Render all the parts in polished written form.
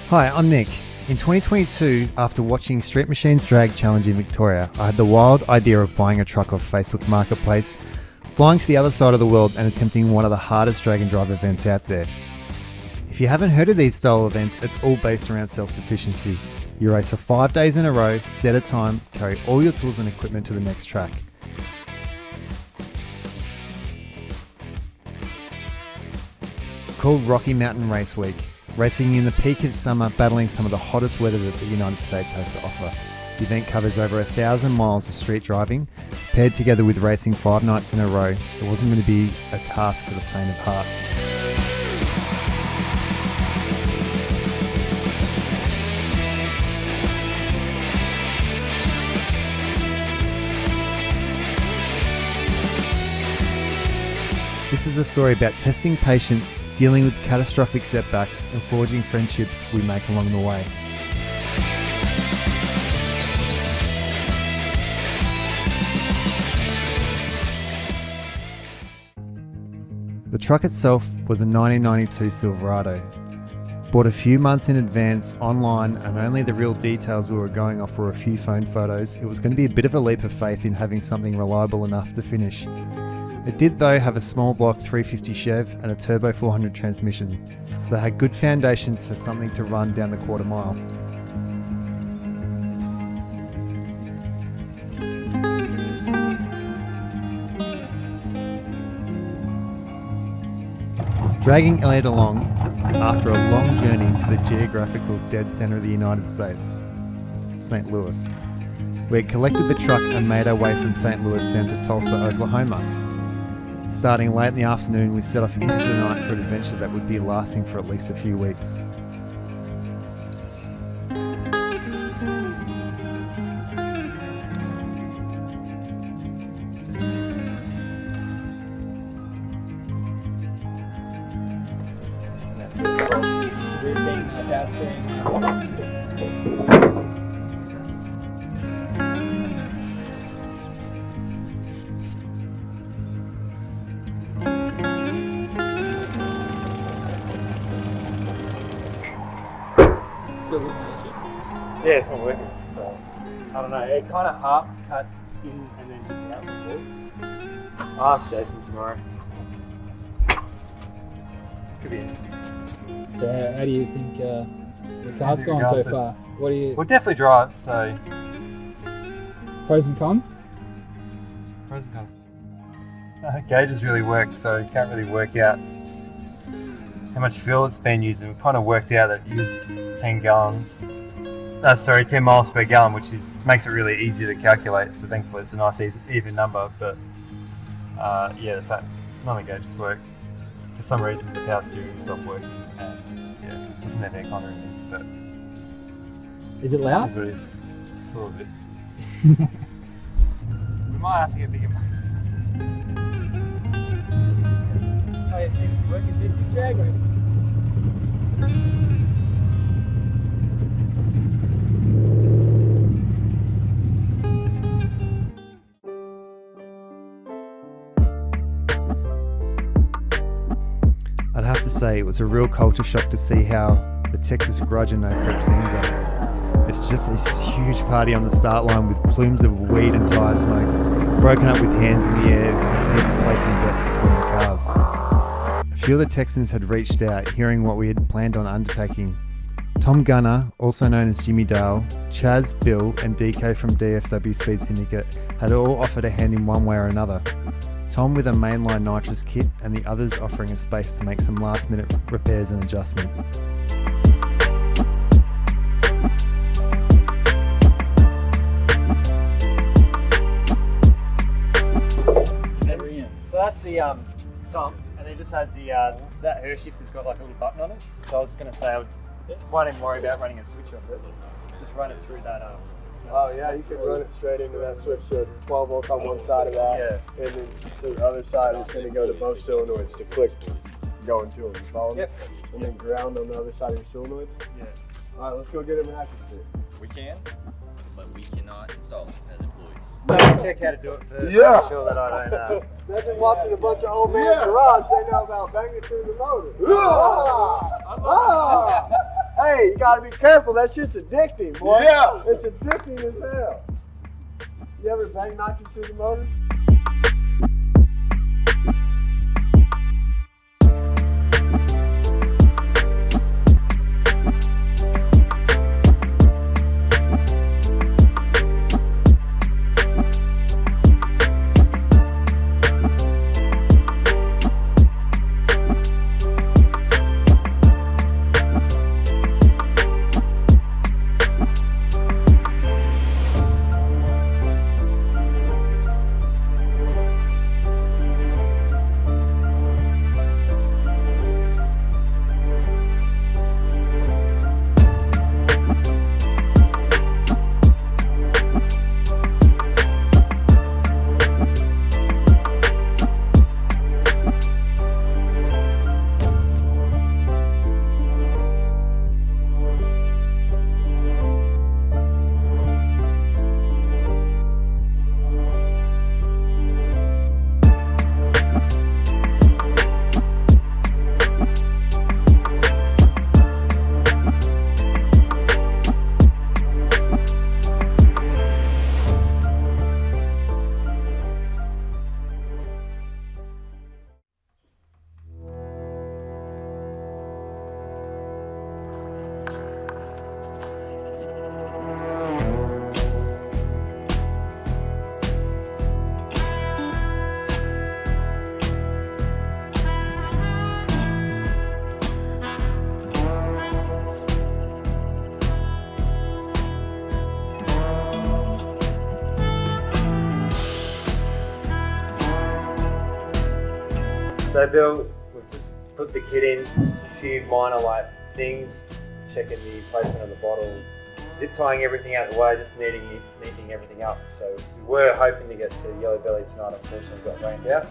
Hi, I'm Nick. In 2022, after watching Street Machines Drag Challenge in Victoria, I had the wild idea of buying a truck off Facebook Marketplace, flying to the other side of the world and attempting one of the hardest drag and drive events out there. If you haven't heard of these style events, it's all based around self-sufficiency. You race for 5 days in a row, set a time, carry all your tools and equipment to the next track. Called Rocky Mountain Race Week, racing in the peak of summer, battling some of the hottest weather that the United States has to offer. The event covers over 1,000 miles of street driving, paired together with racing 5 nights in a row. It wasn't going to be a task for the faint of heart. This is a story about testing patience, dealing with catastrophic setbacks, and forging friendships we make along the way. The truck itself was a 1992 Silverado. Bought a few months in advance online, and only the real details we were going off were a few phone photos. It was going to be a bit of a leap of faith in having something reliable enough to finish. It did though have a small block 350 Chev and a turbo 400 transmission, so it had good foundations for something to run down the quarter mile. Dragging Elliot along after a long journey to the geographical dead centre of the United States, St. Louis. We had collected the truck and made our way from St. Louis down to Tulsa, Oklahoma. Starting late in the afternoon, we set off into the night for an adventure that would be lasting for at least a few weeks. Yeah, it's not working, so I don't know. It kind of half cut in and then just out before. I'll ask Jason tomorrow. Could be it. So how do you think the car's gone so far? What do you? Well, it definitely drives, so Pros and cons? pros and cons. Gauges really work, so you can't really work out how much fuel it's been using. We kind of worked out that it used 10 miles per gallon, which makes it really easy to calculate. So thankfully it's a nice even number. But yeah, the fact none of the gauges work. For some reason the power steering stopped working, and yeah, it doesn't have aircon or anything. But is it loud? That's what it is. It's a little bit. We might have to get bigger. Oh, it seems working. This is drag racing. I'd have to say it was a real culture shock to see how the Texas Grudge and No Prep scenes are. It's just this huge party on the start line with plumes of weed and tyre smoke, broken up with hands in the air, people placing bets between the cars. A few of the Texans had reached out, hearing what we had planned on undertaking. Tom Gunner, also known as Jimmy Dale, Chaz, Bill and DK from DFW Speed Syndicate had all offered a hand in one way or another. Tom with a mainline NItrous kit and the others offering a space to make some last minute repairs and adjustments. So that's the Tom, and it just has the that her shifter's got like a little button on it. So I was going to say I won't even worry about running a switch off it. Just run it through that. Oh yeah, you could run it straight into that switch. So 12 volts on one side of that, and then to the other side it's going to go to both solenoids to click going to them. You follow me? Yep. And then ground on the other side of your solenoids. Yeah. All right, let's go get him an active strip. We can, but we cannot install it as employees. Check how to do it first. Yeah. Make sure that I don't. They've been watching a bunch of old man's garage. They know about banging through the motor. Hey, you gotta be careful. That shit's addicting, boy. Yeah. It's addicting as hell. You ever bang nitrous in the motor? So Bill, we've just put the kit in, just a few minor like things, checking the placement of the bottle, zip tying everything out of the way, just neating everything up. So we were hoping to get to Yellow Belly tonight, unfortunately got rained out.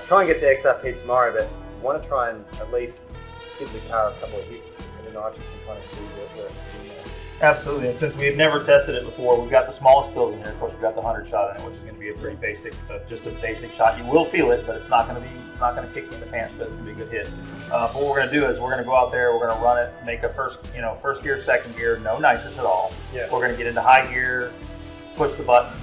Try and get to XRP tomorrow, but want to try and at least give the car a couple of hits in the nitrous and kind of see where it's sitting there. Absolutely, and since we've never tested it before, we've got the smallest pills in here. Of course, we've got the 100 shot in it, which is going to be a pretty basic, just a basic shot. You will feel it, but it's not going to kick you in the pants, but it's going to be a good hit. But what we're going to do is we're going to go out there, we're going to run it, make a first gear, second gear, no nitrous at all. Yeah. We're going to get into high gear, push the button,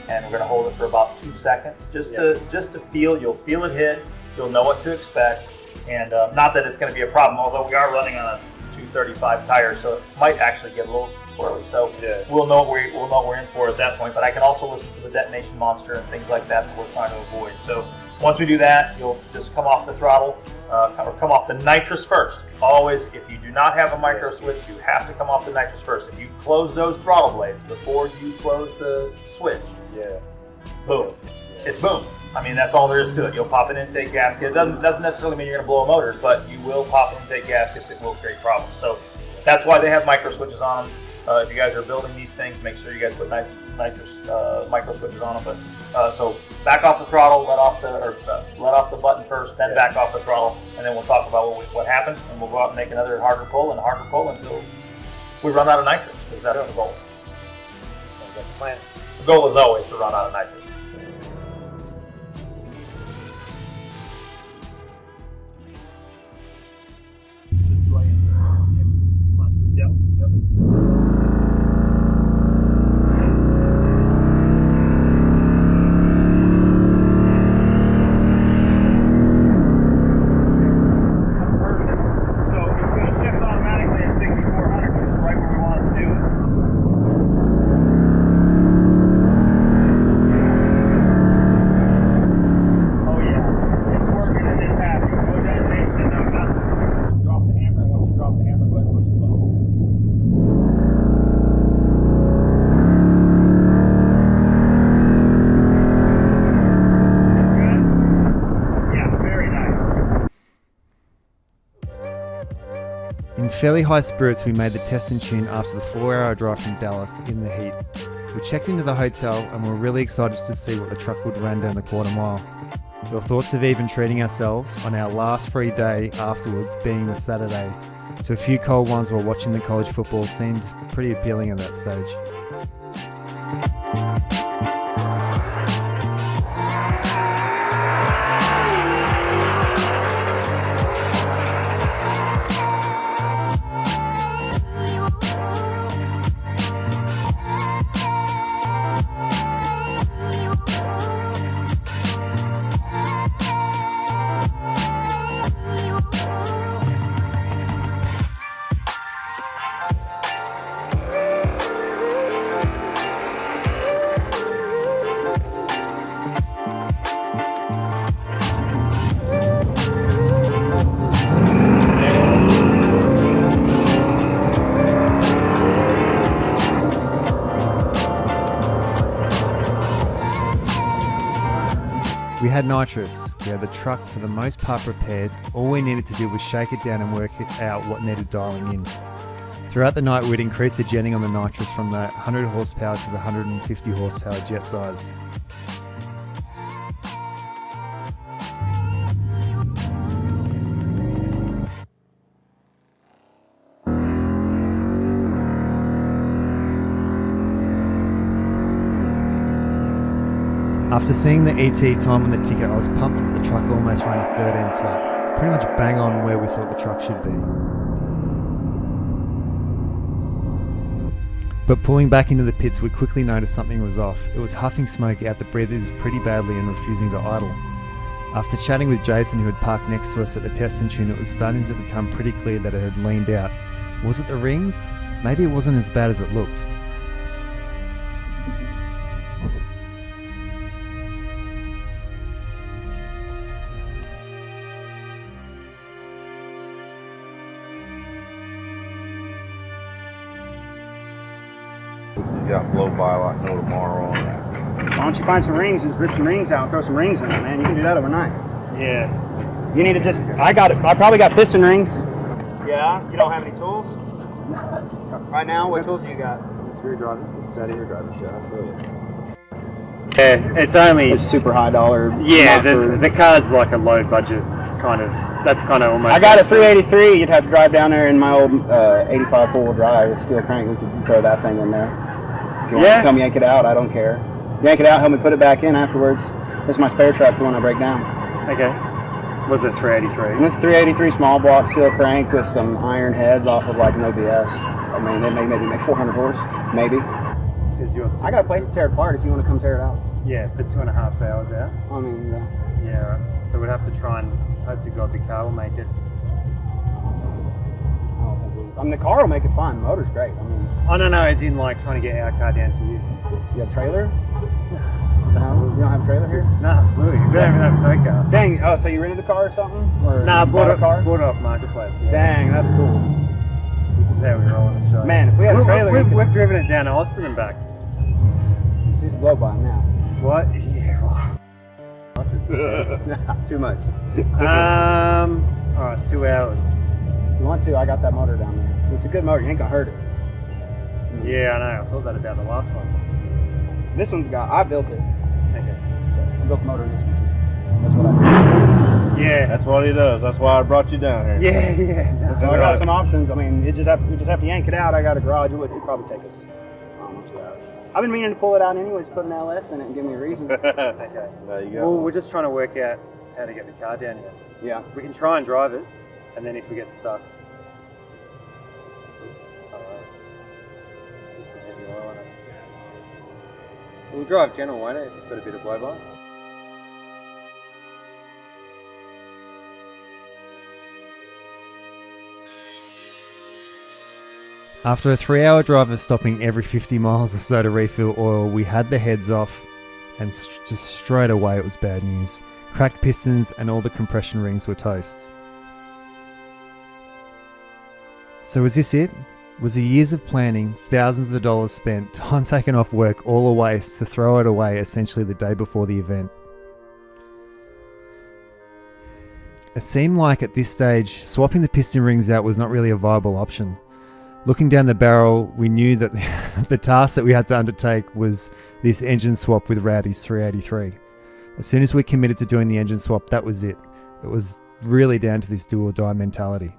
and we're going to hold it for about 2 seconds, just to feel. You'll feel it hit, you'll know what to expect, and not that it's going to be a problem, although we are running on a 235 tire, so it might actually get a little squirrely. So we'll know what we're in for at that point. But I can also listen to the detonation monster and things like that we're trying to avoid. So once we do that, you'll just come off the throttle, or come off the nitrous first. Always, if you do not have a micro switch, you have to come off the nitrous first. If you close those throttle blades before you close the switch, boom, it's boom. I mean, that's all there is to it. You'll pop an intake gasket. It doesn't necessarily mean you're going to blow a motor, but you will pop intake gaskets. It will create problems. So that's why they have micro switches on them. If you guys are building these things, make sure you guys put nitrous micro switches on them. But so back off the throttle, let off the button first, then back off the throttle, and then we'll talk about what happens, and we'll go out and make another harder pull until we run out of nitrous, because that's the goal. Sounds like a plan. The goal is always to run out of nitrous. In fairly high spirits, we made the test and tune after the 4-hour drive from Dallas in the heat. We checked into the hotel and were really excited to see what the truck would run down the quarter mile. Your thoughts of even treating ourselves on our last free day afterwards, being the Saturday, to a few cold ones while watching the college football seemed pretty appealing at that stage. We had NItrous. We had the truck for the most part prepared. All we needed to do was shake it down and work it out what needed dialing in. Throughout the night, we'd increase the jetting on the NItrous from the 100 horsepower to the 150 horsepower jet size. After seeing the ET time on the ticket, I was pumped that the truck almost ran a 13 flat, pretty much bang on where we thought the truck should be. But pulling back into the pits, we quickly noticed something was off. It was huffing smoke out the breathers pretty badly and refusing to idle. After chatting with Jason, who had parked next to us at the test and tune, it was starting to become pretty clear that it had leaned out. Was it the rings? Maybe it wasn't as bad as it looked. Got blow by like no tomorrow on that. Why don't you find some rings, just rip some rings out and throw some rings in it, man. You can do that overnight. Yeah. You need to just, I probably got piston rings. Yeah? You don't have any tools? Right now, what tools do you got? Screwdrivers, it's about here driving shaft, really. Yeah, it's only It's super high dollar. yeah. not for- The car's like a low budget kind of. That's kind of almost. I got a 383. You'd have to drive down there in my old 85 four-wheel drive. It's steel crank. We could throw that thing in there. If you want to come yank it out, I don't care. Yank it out, help me put it back in afterwards. This is my spare truck for when I break down. Okay. Was it 383? And this 383 small block steel crank with some iron heads off of like no BS. I mean, they maybe make 400 horse, maybe. I got a place to tear it apart if you want to come tear it out. Yeah, put 2.5 hours out. I mean, Yeah, right. So we'd have to try and hope to God the car will make it. I mean, the car will make it fine. The motor's great. I mean, I don't know, as in like trying to get our car down to you. you have a trailer? No, you don't have a trailer here? No, we don't even have a tow car. Dang, oh, so you rented the car or something? Or Nah, you bought a car? bought it off Marketplace. Yeah. Dang, that's cool. This is how we roll in Australia. Man, if we had a trailer, We've driven it down to Austin and back. she's a blow by now. What? Yeah, wow. Too much. Alright, 2 hours. If you want to, I got that motor down there. It's a good motor. You ain't gonna hurt it. Yeah, I know. I thought that about the last one. This one's got. I built it. Okay. So I built the motor in this one too. That's what I Yeah. That's what he does. That's why I brought you down here. Yeah. did. So I got some options. I mean, we just have to yank it out. I got a garage. It'd probably take us 2 hours. I've been meaning to pull it out anyways, put an LS in it and give me a reason. Okay. There you go. Well, we're just trying to work out how to get the car down here. Yeah. We can try and drive it, and then if we get stuck, get some heavy oil in it. We'll drive general, won't it? It's got a bit of blow by. After a 3-hour drive of stopping every 50 miles or so to refill oil, we had the heads off, and just straight away it was bad news. Cracked pistons and all the compression rings were toast. So was this it? Was the years of planning, thousands of dollars spent, time taken off work, all a waste to throw it away essentially the day before the event? It seemed like at this stage, swapping the piston rings out was not really a viable option. Looking down the barrel, we knew that the task that we had to undertake was this engine swap with Rowdy's 383. As soon as we committed to doing the engine swap, that was it. It was really down to this do or die mentality.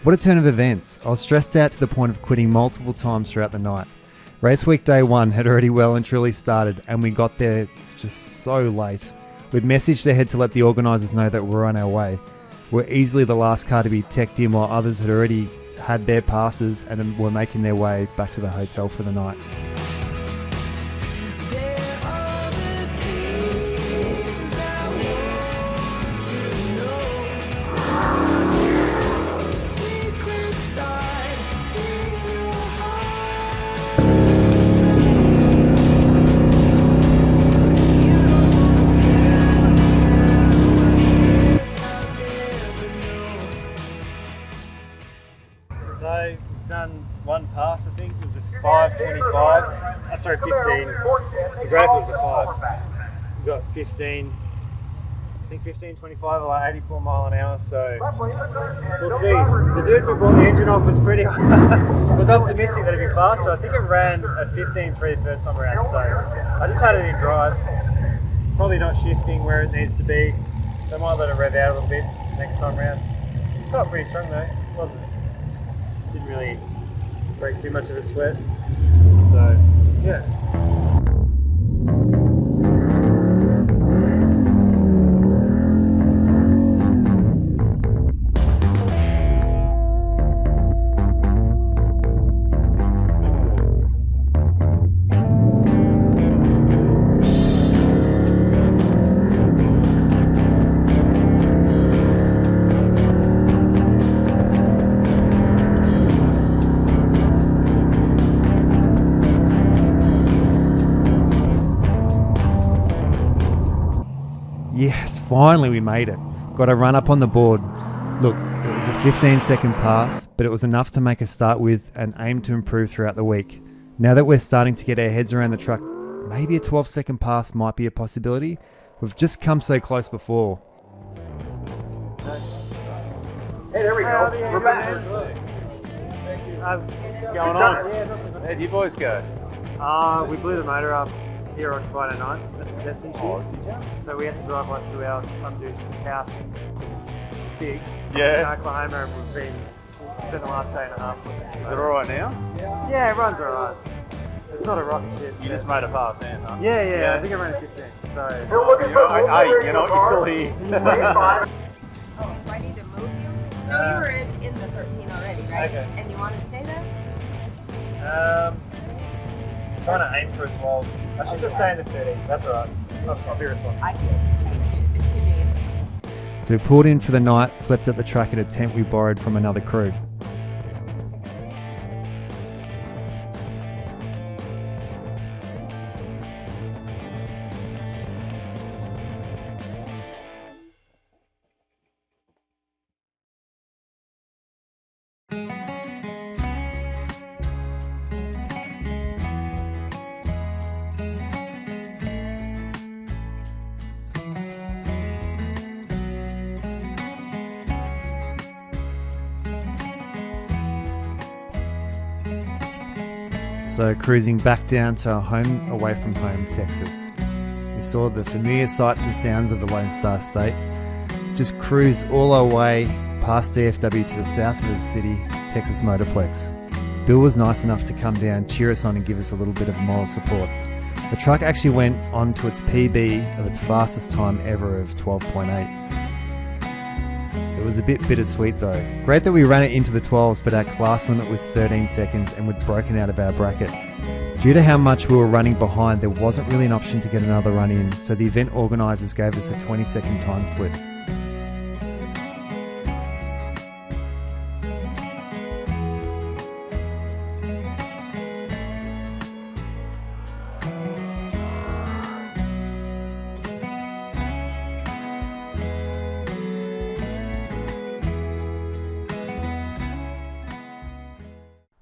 What a turn of events. I was stressed out to the point of quitting multiple times throughout the night. Race week day 1 had already well and truly started, and we got there just so late. We'd messaged ahead to let the organisers know that we're on our way. We're easily the last car to be teched in, while others had already had their passes and were making their way back to the hotel for the night. So we've done one pass, I think it was a 5:25. Sorry, 15. The graph was a 5. We've got 15. I think 15:25 or like 84 mile an hour. So we'll see. The dude who brought the engine off was pretty was optimistic that it'd be faster. I think it ran at 15.3 the first time around. So I just had it in drive. Probably not shifting where it needs to be. So I might let it rev out a little bit next time around. Felt pretty strong though, wasn't it? Didn't really break too much of a sweat. So, yeah. Yes, finally we made it. Got a run up on the board. Look, it was a 15-second pass, but it was enough to make a start with and aim to improve throughout the week. Now that we're starting to get our heads around the truck, maybe a 12-second pass might be a possibility. We've just come so close before. Hey, there we go. We're back. What's going on? How'd you boys go? We blew the motor up here on Friday night at the testing shoot. So we had to drive like 2 hours to some dude's house in Sticks in Oklahoma, and we've spent the last day and a half with it. Is it alright now? Yeah, it runs alright. It's not a rocket ship. You just made a pass then, huh? Yeah, I think I ran a 15. So Hey, you know what? You're still here. Oh, so I need to move you? No, you were in the 13 already, right? Okay. And you want to stay there? Trying to aim for a 12. I should just stay in the 30. That's alright. I'll be responsible. I can change it if you need. So we pulled in for the night, slept at the track in a tent we borrowed from another crew. So cruising back down to our home away from home, Texas. We saw the familiar sights and sounds of the Lone Star State. Just cruised all our way past DFW to the south of the city, Texas Motorplex. Bill was nice enough to come down, cheer us on and give us a little bit of moral support. The truck actually went on to its PB of its fastest time ever of 12.8. It was a bit bittersweet though. Great that we ran it into the 12s, but our class limit was 13 seconds and we'd broken out of our bracket. Due to how much we were running behind, there wasn't really an option to get another run in, so the event organisers gave us a 20-second time slip.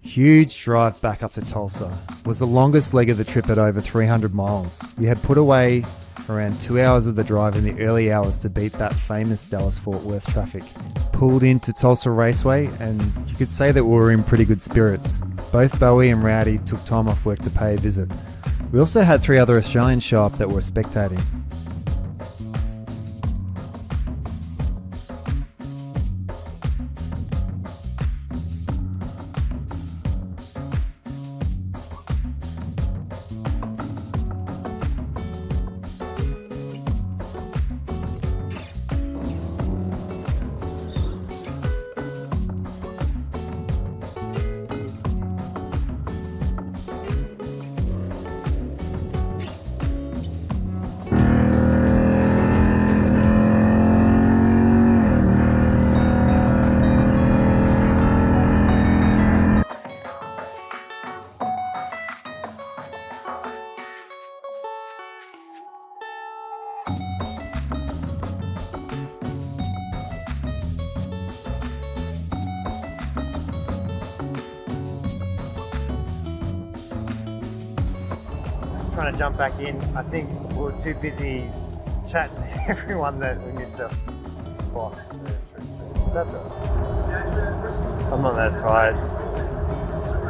Huge drive back up to Tulsa. It was the longest leg of the trip at over 300 miles. We had put away around 2 hours of the drive in the early hours to beat that famous Dallas-Fort Worth traffic. Pulled into Tulsa Raceway and you could say that we were in pretty good spirits. Both Bowie and Rowdy took time off work to pay a visit. We also had 3 other Australians show up that were spectating. trying to jump back in. I think we were too busy chatting to everyone that we missed a spot. That's right. I'm not that tired.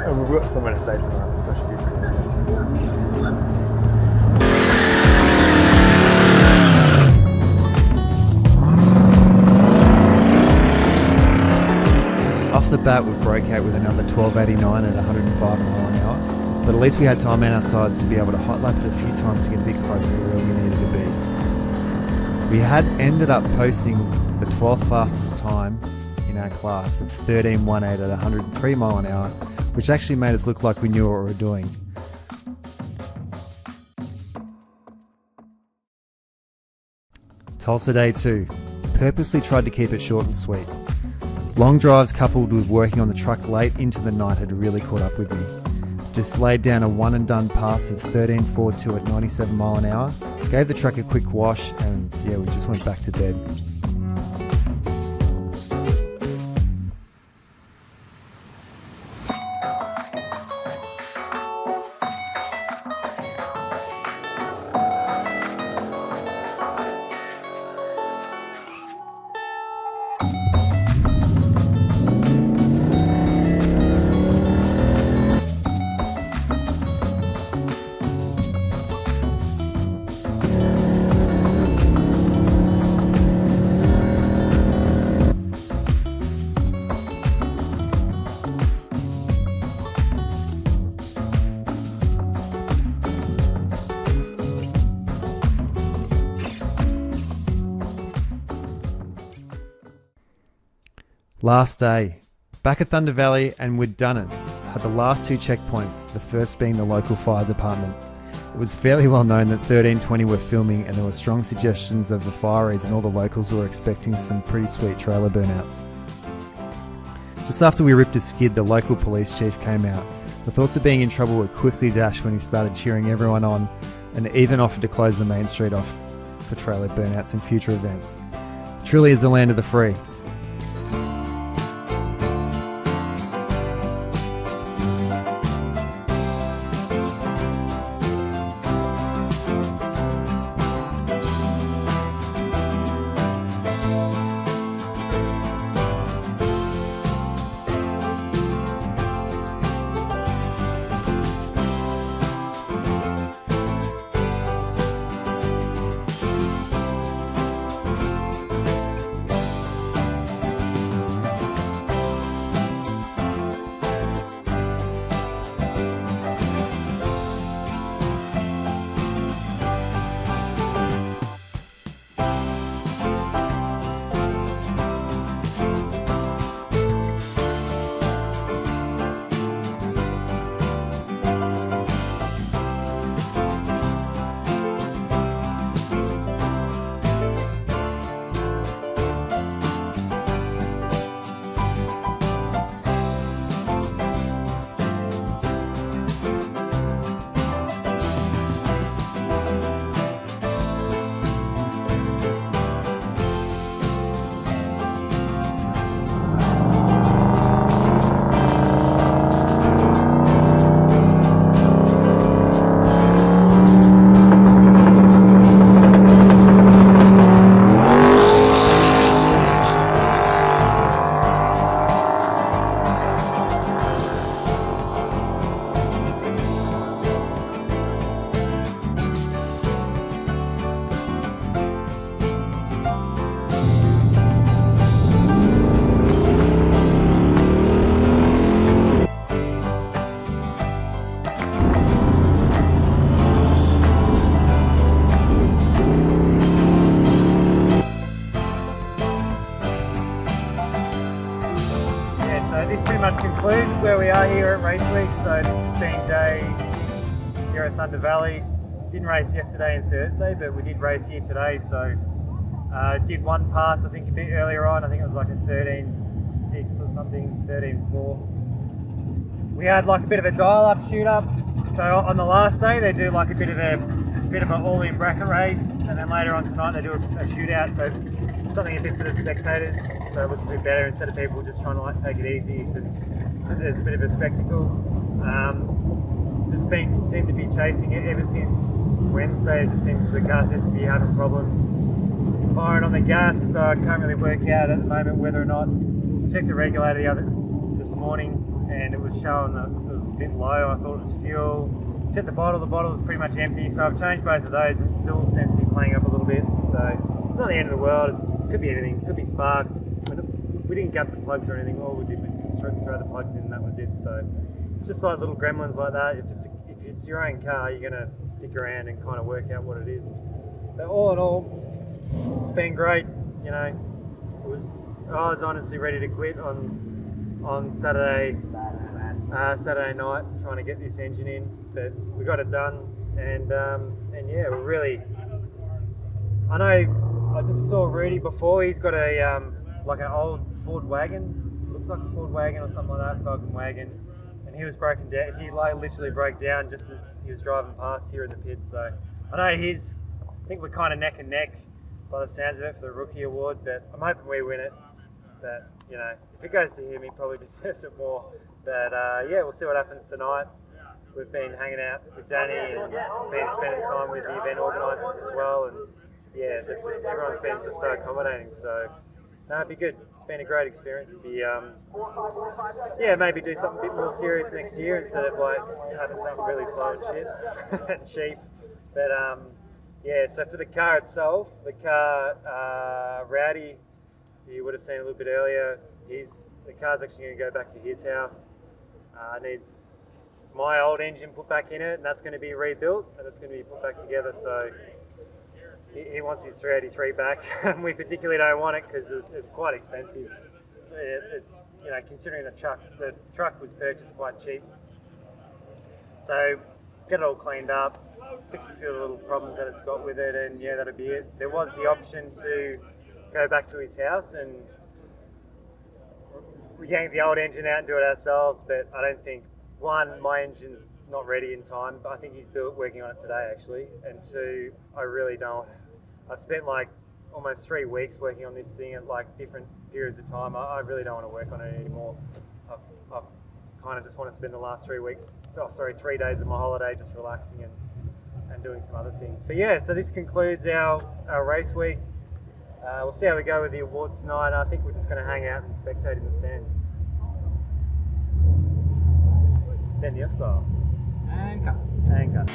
And we've got somewhere to stay tomorrow, so I should be pretty easy. Off the bat, we broke out with another 1289 at 105 mile an hour, but at least we had time on our side to be able to hot lap it a few times to get a bit closer to where we needed to be. We had ended up posting the 12th fastest time in our class of 13:18 at 103 mile an hour, which actually made us look like we knew what we were doing. Tulsa Day 2. Purposely tried to keep it short and sweet. Long drives coupled with working on the truck late into the night had really caught up with me. Just laid down a one and done pass of 13.42 at 97 mile an hour, gave the truck a quick wash, and yeah, we just went back to bed. Last day, back at Thunder Valley, and we'd done it. Had the last two checkpoints, the first being the local fire department. It was fairly well known that 1320 were filming, and there were strong suggestions of the fireys, and all the locals were expecting some pretty sweet trailer burnouts. Just after we ripped a skid, the local police chief came out. The thoughts of being in trouble were quickly dashed when he started cheering everyone on, and even offered to close the main street off for trailer burnouts in future events. It truly is the land of the free. concludes where we are here at race week. So this has been day 6 here at Thunder Valley. Didn't race yesterday and Thursday, but we did race here today. So did one pass, I think a bit earlier on. I think it was like a 13.6 or something, 13.4. We had like a bit of a dial-up shoot-up. So on the last day they do like a bit of an all-in bracket race, and then later on tonight they do a shootout. So something a bit for the spectators, so it looks a bit better instead of people just trying to like take it easy. There's a bit of a spectacle. Just just seemed to be chasing it ever since Wednesday. It just seems the car seems to be having problems firing on the gas, so I can't really work out at the moment whether or not. I checked the regulator this morning and it was showing that it was a bit low. I thought it was fuel. Checked the bottle was pretty much empty, so I've changed both of those and it still seems to be playing up a little bit. So it's not the end of the world. It could be anything. It could be spark. We didn't gap the plugs or anything. All we did was just throw the plugs in and that was it. So it's just like little gremlins like that. If it's your own car, you're gonna stick around and kind of work out what it is. But all in all, it's been great. You know, I was honestly ready to quit on Saturday night, trying to get this engine in, but we got it done, and yeah, we're really. I know. I just saw Rudy before. He's got a like an old Ford wagon. Looks like a Ford wagon or something like that, Falcon wagon. And he was broken down. He like literally broke down just as he was driving past here in the pits. So I know I think we're kind of neck and neck by the sounds of it for the rookie award, but I'm hoping we win it. But you know, if it goes to him, he probably deserves it more. But yeah, we'll see what happens tonight. We've been hanging out with Danny and been spending time with the event organisers as well, and yeah, everyone's been just so accommodating. So no, it'd be good. It's been a great experience. It'd be yeah, maybe do something a bit more serious next year instead of like having something really slow and shit and cheap. But yeah, so for the car itself, the car Rowdy, you would have seen a little bit earlier. The car's actually going to go back to his house. Needs my old engine put back in it, and that's going to be rebuilt and it's going to be put back together. So he wants his 383 back. We particularly don't want it because it's quite expensive. So you know, considering the truck was purchased quite cheap. So get it all cleaned up, fix a few little problems that it's got with it, and yeah, that'll be it. There was the option to go back to his house and we yank the old engine out and do it ourselves, but I don't think, one, my engine's not ready in time, but I think he's working on it today actually, and two, I really don't. I've spent like almost 3 weeks working on this thing at like different periods of time. I really don't want to work on it anymore. I kind of just want to spend the last 3 days of my holiday just relaxing and doing some other things. But yeah, so this concludes our race week. We'll see how we go with the awards tonight. I think we're just going to hang out and spectate in the stands. Then your style. And cut. And cut.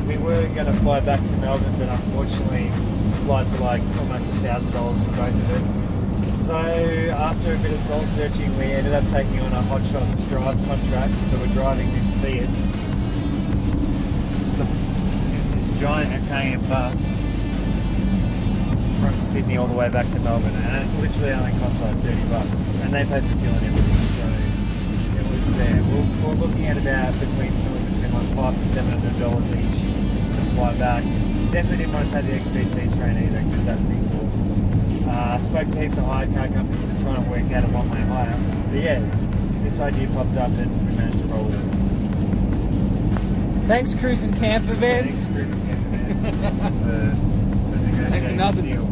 We were going to fly back to Melbourne, but unfortunately flights are like almost $1,000 for both of us. So after a bit of soul searching, we ended up taking on a Hot Shots drive contract. So we're driving this Fiat. It's this giant Italian bus from Sydney all the way back to Melbourne, and it literally only cost like $30, and they pay for fuel and everything. So it was there. We're looking at about between like $500 to $700 each to fly back. Definitely didn't want to take the XPT train either because that thing's awful. Spoke to heaps of hire car companies to try and work out a one-way hire. But yeah, this idea popped up and we managed to roll with it. Thanks, cruising camp events. Thanks for Thanks for nothing.